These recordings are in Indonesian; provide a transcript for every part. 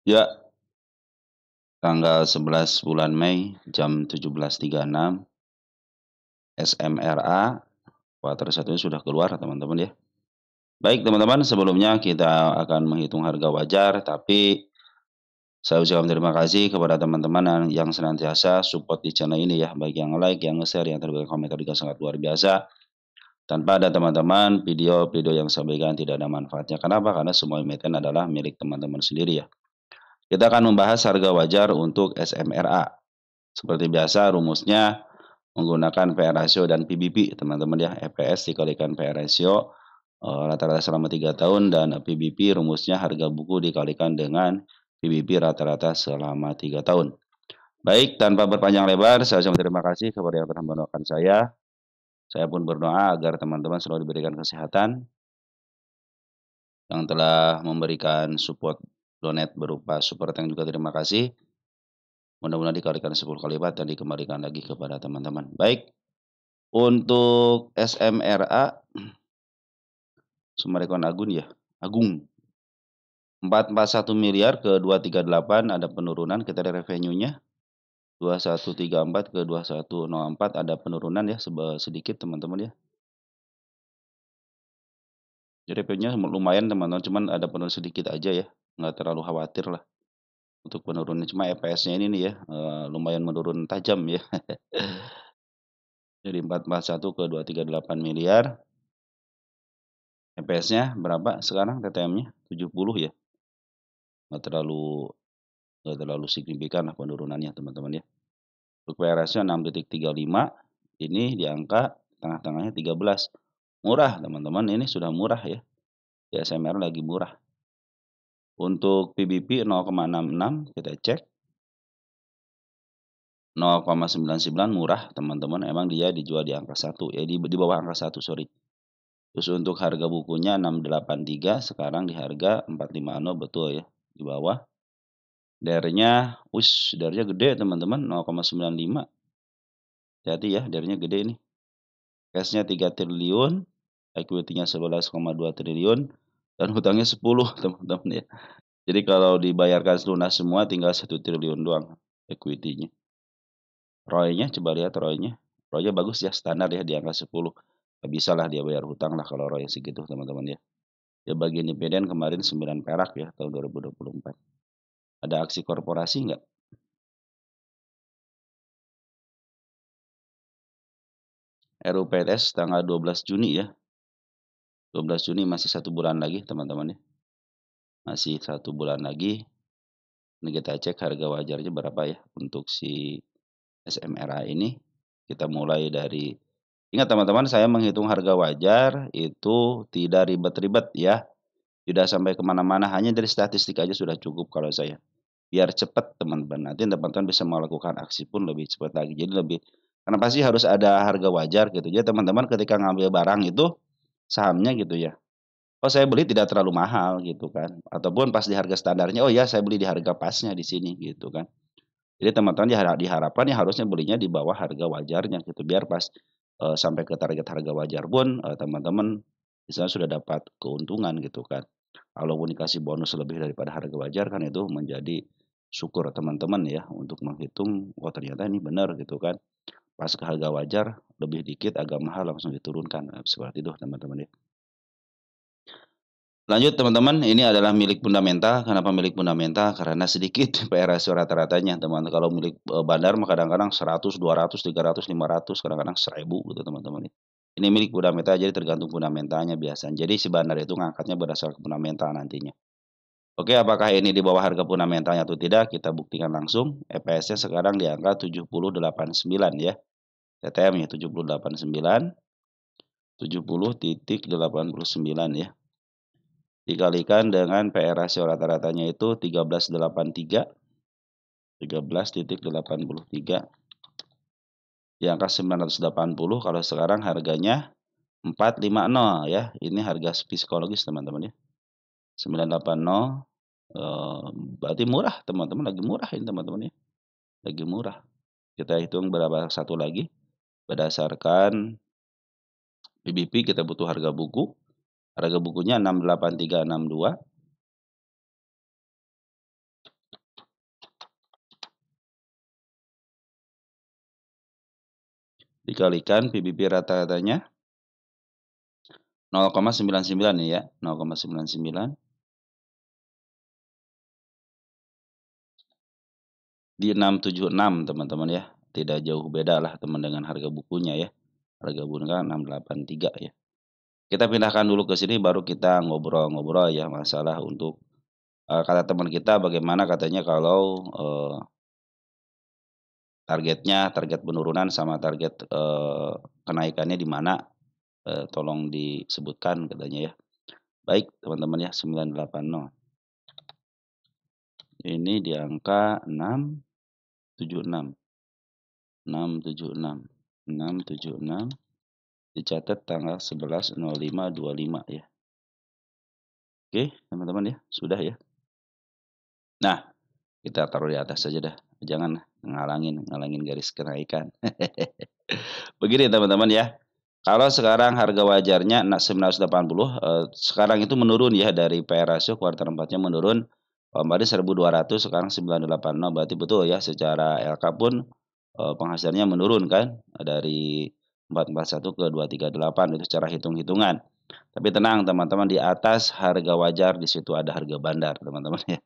Ya, tanggal 11 bulan Mei jam 17.36 SMRA kuartal 1 sudah keluar teman-teman ya. Baik teman-teman, sebelumnya kita akan menghitung harga wajar, tapi saya ucapkan terima kasih kepada teman-teman yang senantiasa support di channel ini ya, baik yang like, yang nge-share, yang terberikan komentar juga sangat luar biasa. Tanpa ada teman-teman, video-video yang saya berikan tidak ada manfaatnya. Kenapa? Karena semua emiten adalah milik teman-teman sendiri ya. Kita akan membahas harga wajar untuk SMRA. Seperti biasa rumusnya menggunakan PR ratio dan PBB teman-teman ya. EPS dikalikan PR ratio rata-rata selama 3 tahun dan PBB rumusnya harga buku dikalikan dengan PBB rata-rata selama 3 tahun. Baik, tanpa berpanjang lebar, saya ucapkan terima kasih kepada yang telah mendoakan saya. Saya pun berdoa agar teman-teman selalu diberikan kesehatan, yang telah memberikan support donate berupa super thank juga terima kasih. Mudah-mudahan dikalikan 10 kali lipat dan dikembalikan lagi kepada teman-teman. Baik, untuk SMRA Summarecon Agung 441 miliar ke 238 ada penurunan, kita lihat revenue-nya 2134 ke 2104 ada penurunan ya sedikit teman-teman ya. Jadi revenue-nya lumayan teman-teman, cuman ada penurunan sedikit aja ya, nggak terlalu khawatir lah untuk penurunan. Cuma EPS-nya ini nih ya lumayan menurun tajam ya. Jadi 441 ke 238 miliar. EPS-nya berapa sekarang TTM-nya? 70 ya. Nggak terlalu signifikan lah penurunannya teman-teman ya. Untuk PR ratio 6,35 ini di angka tengah-tengahnya 13. Murah teman-teman, ini sudah murah ya. Di SMR lagi murah. Untuk PBB 0,66 kita cek. 0,99 murah teman-teman, emang dia dijual di angka 1 ya, di bawah angka 1 sorry. Terus untuk harga bukunya 683 sekarang di harga 450 betul ya, di bawah. DER-nya, DER-nya gede teman-teman 0,95. Hati-hati ya, DER-nya gede ini. Cash-nya 3 triliun, equity-nya 11,2 triliun, dan hutangnya 10 teman-teman ya. Jadi kalau dibayarkan lunas semua tinggal 1 triliun doang equity-nya. ROE-nya coba lihat ROE-nya. ROE-nya bagus ya, standar ya di angka 10. Gak bisa lah dia bayar hutang lah kalau ROE segitu teman-teman ya. Ya bagi dividen kemarin 9 perak ya tahun 2024. Ada aksi korporasi nggak? RUPS tanggal 12 Juni ya. 12 Juni masih 1 bulan lagi teman-teman ya. Masih 1 bulan lagi. Ini kita cek harga wajarnya berapa ya untuk si SMRA ini. Kita mulai dari, ingat teman-teman saya menghitung harga wajar itu tidak ribet-ribet ya. Tidak sampai kemana-mana, hanya dari statistik aja sudah cukup kalau saya. Biar cepat teman-teman, nanti teman-teman bisa melakukan aksi pun lebih cepat lagi. Jadi lebih, kenapa sih harus ada harga wajar gitu. Jadi teman-teman ketika ngambil barang itu sahamnya gitu ya. Oh saya beli tidak terlalu mahal gitu kan. Ataupun pas di harga standarnya, oh ya saya beli di harga pasnya di sini gitu kan. Jadi teman-teman diharapkan ya harusnya belinya di bawah harga wajarnya gitu. Biar pas sampai ke target harga wajar pun teman-teman misalnya sudah dapat keuntungan gitu kan. Kalaupun dikasih bonus lebih daripada harga wajar kan itu menjadi syukur teman-teman ya untuk menghitung, oh ternyata ini benar gitu kan. Pas ke harga wajar lebih dikit agak mahal langsung diturunkan. Seperti itu teman-teman ya. Lanjut teman-teman, ini adalah milik fundamental. Kenapa milik fundamental? Karena sedikit PR ratio rata-ratanya teman. Kalau milik bandar mah kadang-kadang 100, 200, 300, 500, kadang-kadang 1000 gitu teman-teman. Ini milik fundamental jadi tergantung fundamentalnya biasanya. Jadi si bandar itu ngangkatnya berdasarkan fundamental nantinya. Oke, apakah ini di bawah harga fundamentalnya atau tidak? Kita buktikan langsung. EPS-nya sekarang di angka 70,89 ya. TTM-nya 70,89, 70,89 ya. Dikalikan dengan PR rasio rata-ratanya itu 13,83. 13,83 di angka 980. Kalau sekarang harganya 450 ya. Ini harga psikologis teman-teman ya. 980 berarti murah teman-teman, lagi murah ini teman-teman ya. Lagi murah. Kita hitung berapa satu lagi. Berdasarkan PBB kita butuh harga buku. Harga bukunya 68362. dikalikan PBB rata-ratanya 0,99 nih ya, 0,99 di 676 teman-teman ya. Tidak jauh beda lah teman dengan harga bukunya ya. Harga bukunya 683 ya. Kita pindahkan dulu ke sini baru kita ngobrol-ngobrol ya masalah untuk kata teman kita bagaimana katanya kalau target penurunan sama target kenaikannya di mana, tolong disebutkan katanya ya. Baik teman-teman ya 980. Ini di angka 676, 676, 676 dicatat tanggal 11.05.25 ya. Oke teman-teman ya, sudah ya. Nah, kita taruh di atas saja dah, jangan ngalangin garis kenaikan. Begini teman-teman ya, kalau sekarang harga wajarnya 980, sekarang itu menurun ya dari PR ratio kuartal 4-nya menurun, kemarin 1.200 sekarang 980 berarti betul ya secara LK pun, penghasilannya menurun kan, dari 441 ke 238 itu secara hitung-hitungan. Tapi tenang teman-teman, di atas harga wajar di situ ada harga bandar teman-teman ya.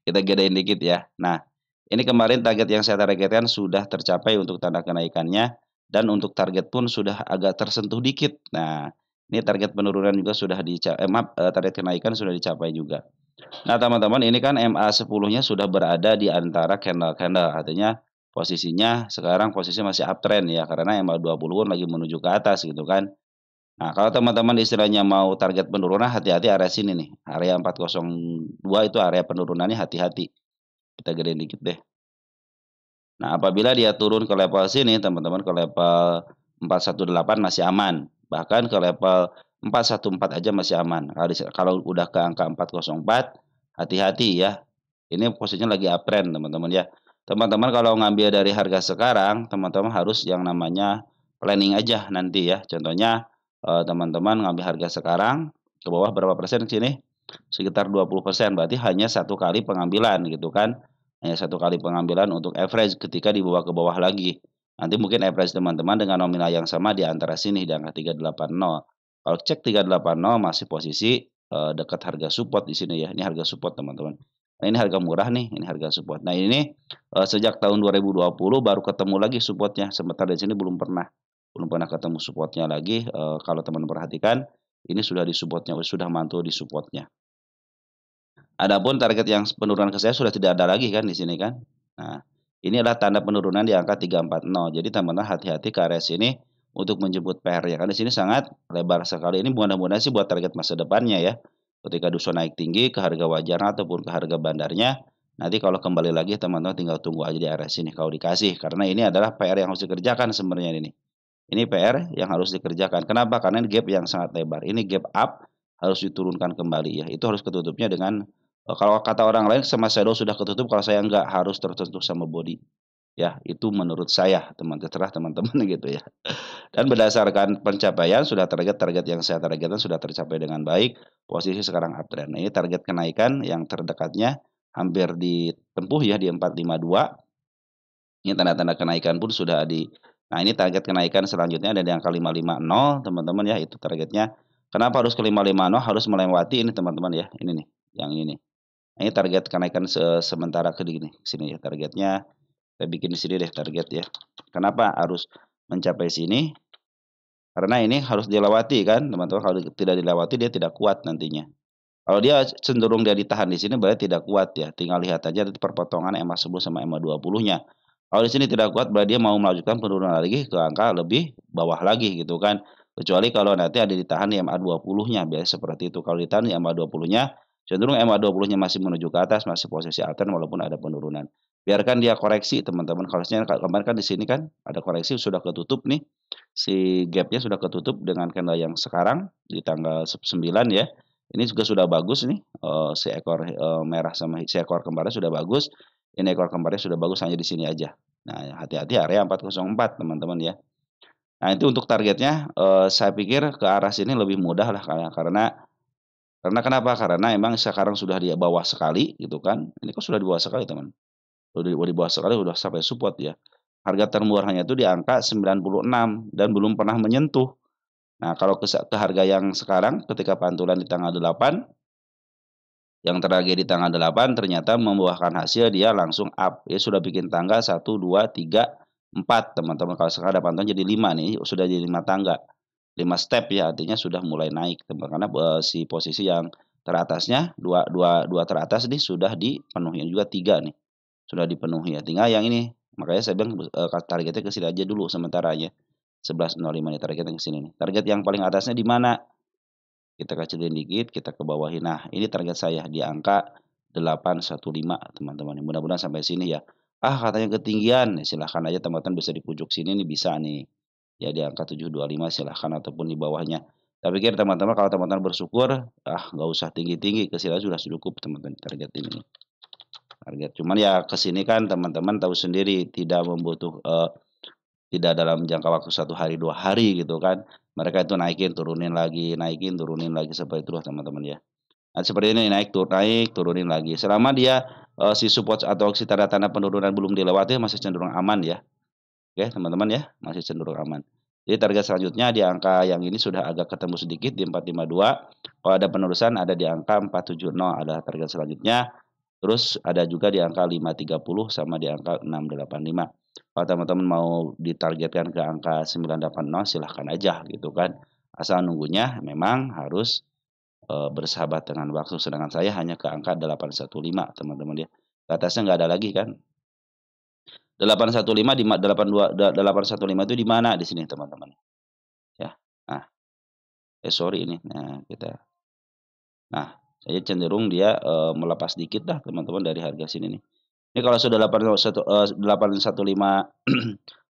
Kita gedein dikit ya. Nah, ini kemarin target yang saya targetkan sudah tercapai untuk tanda kenaikannya dan untuk target pun sudah agak tersentuh dikit. Nah, ini target penurunan juga sudah target kenaikan sudah dicapai juga. Nah, teman-teman ini kan MA10-nya sudah berada di antara candle-candle, artinya posisinya sekarang posisinya masih uptrend ya karena MA20 pun lagi menuju ke atas gitu kan. Nah, kalau teman-teman istilahnya mau target penurunan, hati-hati area sini nih, area 402 itu area penurunannya hati-hati. Kita gedein dikit deh. Nah, apabila dia turun ke level sini, teman-teman ke level 418 masih aman. Bahkan ke level 414 aja masih aman. Kalau udah ke angka 404, hati-hati ya. Ini posisinya lagi uptrend, teman-teman ya. Teman-teman kalau ngambil dari harga sekarang, teman-teman harus yang namanya planning aja nanti ya. Contohnya teman-teman ngambil harga sekarang ke bawah berapa persen di sini? Sekitar 20%, berarti hanya satu kali pengambilan gitu kan. Hanya satu kali pengambilan untuk average ketika dibawa ke bawah lagi. Nanti mungkin average teman-teman dengan nominal yang sama di antara sini di angka 380. Kalau cek 380 masih posisi dekat harga support di sini ya. Ini harga support teman-teman. Nah, ini harga murah nih, ini harga support. Nah, ini sejak tahun 2020 baru ketemu lagi supportnya. Sementara di sini belum pernah ketemu supportnya lagi. Kalau teman perhatikan, ini sudah di supportnya, sudah mantul di supportnya. Adapun target yang penurunan ke saya sudah tidak ada lagi kan di sini kan. Nah, ini adalah tanda penurunan di angka 340. Jadi teman-teman hati-hati ke area sini untuk menjemput PR-nya. Kan di sini sangat lebar sekali. Ini mudah-mudahan sih buat target masa depannya ya. Ketika dusun naik tinggi ke harga wajarnya ataupun ke harga bandarnya, nanti kalau kembali lagi teman-teman tinggal tunggu aja di area sini kalau dikasih. Karena ini adalah PR yang harus dikerjakan sebenarnya ini. Ini PR yang harus dikerjakan. Kenapa? Karena ini gap yang sangat lebar. Ini gap up harus diturunkan kembali ya. Itu harus ketutupnya dengan kalau kata orang lain sama shadow sudah ketutup, kalau saya enggak harus tertutup sama body. Ya, itu menurut saya, terserah teman-teman gitu ya. Dan berdasarkan pencapaian sudah target-target yang saya targetkan sudah tercapai dengan baik, posisi sekarang uptrend. Nah, ini target kenaikan yang terdekatnya hampir ditempuh ya di 452. Ini tanda-tanda kenaikan pun sudah nah ini target kenaikan selanjutnya ada di angka 550 teman-teman ya, itu targetnya. Kenapa harus ke 550? Harus melewati ini teman-teman ya, ini nih, yang ini. Nah, ini target kenaikan sementara ke sini ya targetnya. Saya bikin di sini deh target ya. Kenapa harus mencapai sini? Karena ini harus dilewati kan, teman-teman. Kalau tidak dilewati dia tidak kuat nantinya. Kalau dia cenderung dia ditahan di sini berarti tidak kuat ya. Tinggal lihat aja nanti perpotongan EMA 10 sama EMA 20-nya. Kalau di sini tidak kuat berarti dia mau melanjutkan penurunan lagi ke angka lebih bawah lagi gitu kan. Kecuali kalau nanti ada ditahan di EMA 20-nya, biasa seperti itu. Kalau ditahan di EMA 20-nya, cenderung EMA 20-nya masih menuju ke atas, masih posisi uptrend walaupun ada penurunan. Biarkan dia koreksi teman-teman. Kalau kemarin kan di sini kan ada koreksi sudah ketutup nih. Si gapnya sudah ketutup dengan candle yang sekarang di tanggal 9 ya. Ini juga sudah bagus nih, seekor merah sama seekor kembarnya sudah bagus. Ini ekor kembarnya sudah bagus, hanya di sini aja. Nah, hati-hati area 404 teman-teman ya. Nah, itu untuk targetnya, saya pikir ke arah sini lebih mudah lah karena kenapa? Karena emang sekarang sudah di bawah sekali gitu kan. Ini kan sudah di bawah sekali teman. Udah di bawah sekali, udah sampai support ya. harga termurahnya itu di angka 96 dan belum pernah menyentuh. Nah, kalau ke harga yang sekarang ketika pantulan di tanggal 8, yang terakhir di tanggal 8 ternyata membuahkan hasil dia langsung up. Ya sudah bikin tangga 1, 2, 3, 4 teman-teman. Kalau sekarang ada pantauan jadi 5 nih, sudah jadi 5 tangga. 5 step ya, artinya sudah mulai naik teman karena si posisi yang teratasnya dua teratas nih sudah dipenuhi juga 3 nih. Sudah dipenuhi ya. Tinggal yang ini. Makanya saya bilang targetnya ke sini aja dulu sementaranya. 11.05 nih targetnya ke sini nih. Target yang paling atasnya di mana? Kita kecilin dikit, kita ke bawahin. Nah, ini target saya di angka 815 teman-teman. Mudah-mudahan sampai sini ya. Ah, katanya ketinggian. Ya, silahkan aja teman-teman bisa di pojok sini nih bisa nih. Ya di angka 725 silahkan ataupun di bawahnya. Tapi pikir teman-teman kalau teman-teman bersyukur, nggak usah tinggi-tinggi, ke sini sudah cukup teman-teman target ini. Target. Cuman ya ke sini kan teman-teman tahu sendiri tidak dalam jangka waktu 1 hari 2 hari gitu kan. Mereka itu naikin turunin lagi seperti itulah teman-teman ya. Nah, seperti ini naik turunin lagi. Selama dia si support atau si tanda-tanda penurunan belum dilewati masih cenderung aman ya. Oke, teman-teman ya, masih cenderung aman. Jadi target selanjutnya di angka yang ini sudah agak ketemu sedikit di 452. Kalau ada penerusan ada di angka 470 ada target selanjutnya. Terus ada juga di angka 530 sama di angka 685. Kalau teman-teman mau ditargetkan ke angka 980 silahkan aja gitu kan. Asal nunggunya memang harus bersahabat dengan waktu. Sedangkan saya hanya ke angka 815 teman-teman ya. Ke atasnya nggak ada lagi kan. 815 di 815 itu di mana? Di sini teman-teman. Ya. Nah, sorry ini. Nah, saya cenderung dia melepas dikit dah teman-teman dari harga sini nih. Ini kalau sudah 815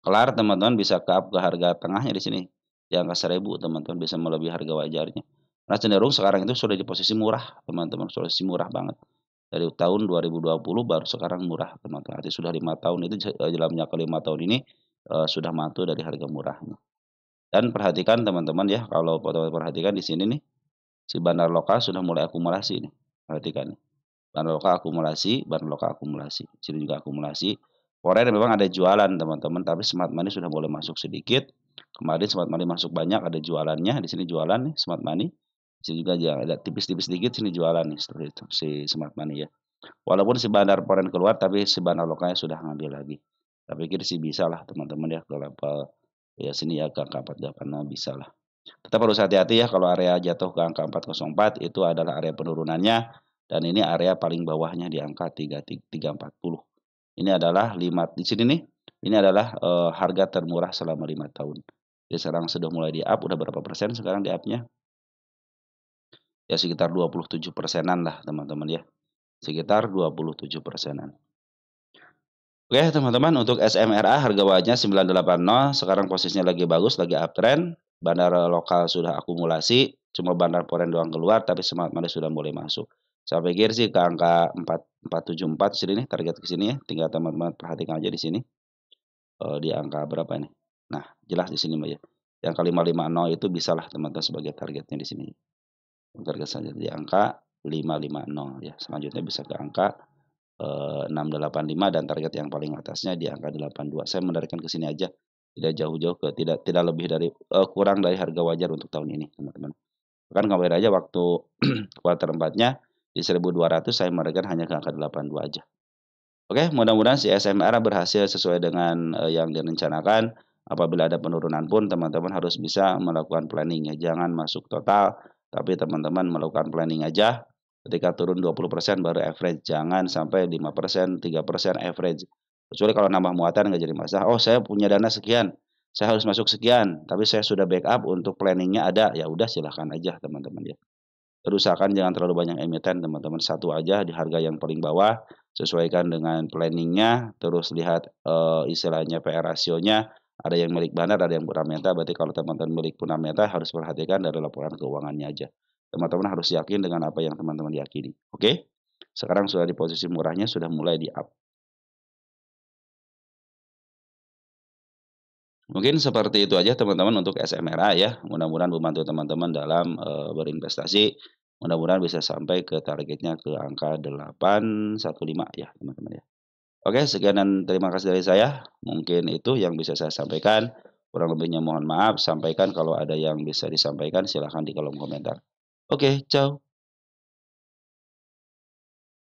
kelar teman-teman bisa ke up ke harga tengahnya di sini. Di angka 1.000 teman-teman bisa melebihi harga wajarnya. Nah, cenderung sekarang itu sudah di posisi murah teman-teman, posisi murah banget. Dari tahun 2020 baru sekarang murah teman-teman. Artinya sudah 5 tahun itu dalam jangka 5 tahun ini sudah mantul dari harga murahnya. Dan perhatikan teman-teman ya, kalau teman-teman perhatikan di sini nih, si bandar lokal sudah mulai akumulasi nih. Perhatikan nih. Bandar lokal akumulasi. Sini juga akumulasi. Forex memang ada jualan teman-teman, tapi smart money sudah mulai masuk sedikit. Kemarin smart money masuk banyak, ada jualannya. Di sini jualan nih smart money. Di sini juga ada tipis-tipis sedikit, sini jualan nih seperti itu si smart money ya. Walaupun si bandar foreign keluar, tapi si bandar lokalnya sudah ngambil lagi. Saya pikir sih bisa lah teman-teman ya ke level ya sini ya ke angka 480 bisa lah. Tetap harus hati-hati ya kalau area jatuh ke angka 404 itu adalah area penurunannya dan ini area paling bawahnya di angka 340. Ini adalah 5 di sini nih. Ini adalah harga termurah selama 5 tahun. Jadi sekarang sudah mulai di up, udah berapa persen sekarang di up-nya? Ya sekitar 27%-an lah teman-teman ya. Sekitar 27%-an. Oke teman-teman untuk SMRA harga bawahnya 980 sekarang posisinya lagi bagus lagi uptrend. Bandara lokal sudah akumulasi, cuma bandar foreign doang keluar tapi smart money sudah mulai masuk. Saya pikir sih ke angka 474 sini nih target ke sini ya. Tinggal teman-teman perhatikan aja di sini. Di angka berapa ini? Nah, jelas di sini Mbak ya. Yang ke 550 itu bisalah teman-teman sebagai targetnya di sini. Target saja di angka 550 ya. Selanjutnya bisa ke angka 685 dan target yang paling atasnya di angka 82. Saya menarikkan ke sini aja, tidak jauh-jauh ke tidak lebih dari kurang dari harga wajar untuk tahun ini, teman-teman. Bahkan kemarin aja waktu kuartal 4-nya di 1.200 saya menarikkan hanya ke angka 82 aja. Oke, mudah-mudahan si SMR berhasil sesuai dengan yang direncanakan. Apabila ada penurunan pun teman-teman harus bisa melakukan planning ya, jangan masuk total, tapi teman-teman melakukan planning aja. Ketika turun 20% baru average, jangan sampai 5%, 3% average. Kecuali kalau nambah muatan nggak jadi masalah. Oh, saya punya dana sekian, saya harus masuk sekian, tapi saya sudah backup untuk planningnya ada, ya udah silahkan aja teman-teman ya. Usahakan jangan terlalu banyak emiten teman-teman, satu aja di harga yang paling bawah, sesuaikan dengan planningnya, terus lihat istilahnya PR rasionya, ada yang milik bandar, ada yang fundamental, berarti kalau teman-teman milik fundamental harus perhatikan dari laporan keuangannya aja. Teman-teman harus yakin dengan apa yang teman-teman yakini. Oke? Sekarang sudah di posisi murahnya, sudah mulai di up. Mungkin seperti itu aja teman-teman untuk SMRA ya. Mudah-mudahan membantu teman-teman dalam berinvestasi. Mudah-mudahan bisa sampai ke targetnya ke angka 815 ya teman-teman ya. Oke, sekian dan terima kasih dari saya. Mungkin itu yang bisa saya sampaikan. Kurang lebihnya mohon maaf, sampaikan kalau ada yang bisa disampaikan silahkan di kolom komentar. Oke, ciao.